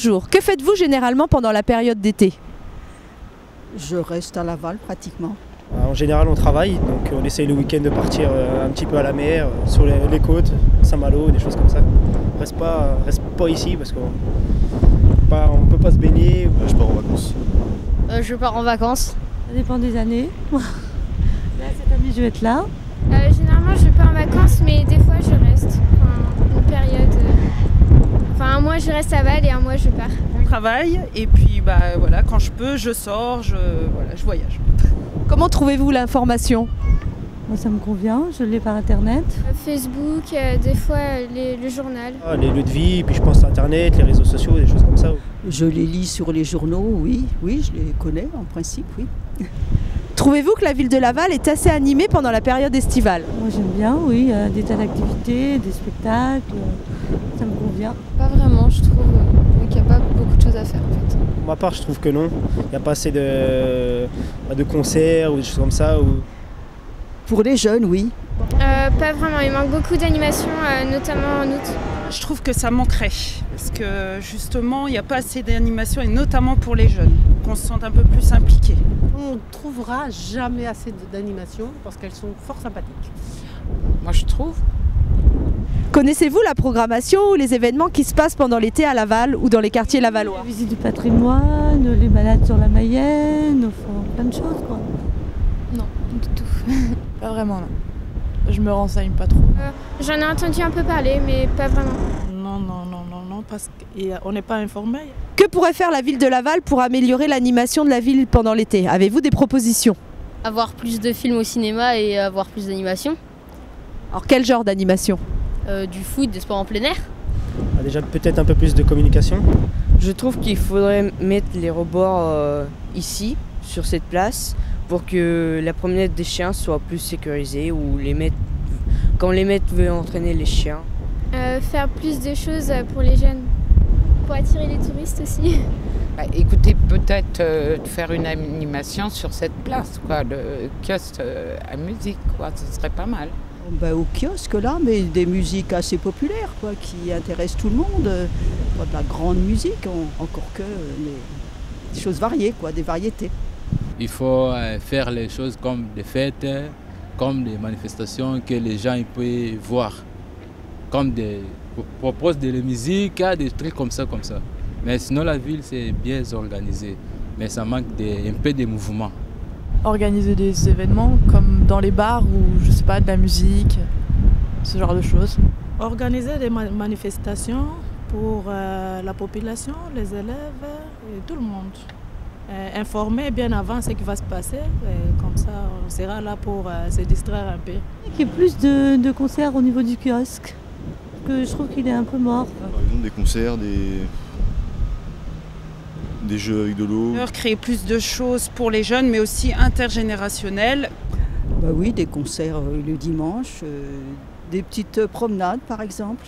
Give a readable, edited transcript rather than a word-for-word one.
Bonjour, que faites-vous généralement pendant la période d'été? Je reste à Laval pratiquement. En général, on travaille, donc on essaye le week-end de partir un petit peu à la mer, sur les côtes, Saint-Malo, des choses comme ça. On reste pas ici parce qu'on ne peut pas se baigner. Je pars en vacances. Je pars en vacances. Ça dépend des années. Là, cette année, je vais être là. Généralement, je pars en vacances, mais des fois, je reste. Une période. Un mois, je reste à Val et un mois, je pars. On travaille et puis voilà, quand je peux, je sors, je voyage. Comment trouvez-vous l'information? Moi, ça me convient, je l'ai par internet. Facebook, des fois le journal. Les lieux de vie, puis je pense à internet, les réseaux sociaux, des choses comme ça. Je les lis sur les journaux, oui, je les connais en principe, oui. Trouvez-vous que la ville de Laval est assez animée pendant la période estivale? Moi, j'aime bien, oui, il y a des tas d'activités, des spectacles, ça me convient. Pas vraiment, je trouve qu'il n'y a pas beaucoup de choses à faire en fait. Pour ma part, je trouve que non. Il n'y a pas assez de concerts ou des choses comme ça. Pour les jeunes, oui. Pas vraiment, il manque beaucoup d'animations, notamment en août. Je trouve que ça manquerait, parce que justement, il n'y a pas assez d'animation, et notamment pour les jeunes, qu'on se sente un peu plus impliqués. On ne trouvera jamais assez d'animations, parce qu'elles sont fort sympathiques. Moi, je trouve. Connaissez-vous la programmation ou les événements qui se passent pendant l'été à Laval ou dans les quartiers lavallois? La visite du patrimoine, les balades sur la Mayenne, enfin, plein de choses, quoi. Non, du tout. Pas vraiment, non. Je me renseigne pas trop. J'en ai entendu un peu parler, mais pas vraiment. Non, parce qu'on n'est pas informé. Que pourrait faire la ville de Laval pour améliorer l'animation de la ville pendant l'été? Avez-vous des propositions? Avoir plus de films au cinéma et avoir plus d'animation. Alors quel genre d'animation? Du foot, des sports en plein air. Déjà peut-être un peu plus de communication. Je trouve qu'il faudrait mettre les rebords ici, sur cette place, pour que la promenade des chiens soit plus sécurisée ou quand les maîtres veulent entraîner les chiens. Faire plus de choses pour les jeunes, pour attirer les touristes aussi. Écoutez, peut-être faire une animation sur cette place, quoi, le kiosque à musique, quoi, ce serait pas mal. Au kiosque là, mais des musiques assez populaires, quoi, qui intéressent tout le monde. Pas de la grande musique, encore que des choses variées, quoi, des variétés. Il faut faire les choses comme des fêtes, comme des manifestations que les gens peuvent voir. Comme propose de la musique, des trucs comme ça. Mais sinon la ville c'est bien organisé, mais ça manque un peu de mouvement. Organiser des événements comme dans les bars ou je sais pas, de la musique, ce genre de choses. Organiser des manifestations pour la population, les élèves et tout le monde. Informer bien avant ce qui va se passer, et comme ça on sera là pour se distraire un peu. Il y a plus de concerts au niveau du kiosque, parce que je trouve qu'il est un peu mort. Par exemple des concerts, des jeux avec de l'eau. Créer plus de choses pour les jeunes, mais aussi intergénérationnelles. Oui, des concerts le dimanche, des petites promenades par exemple.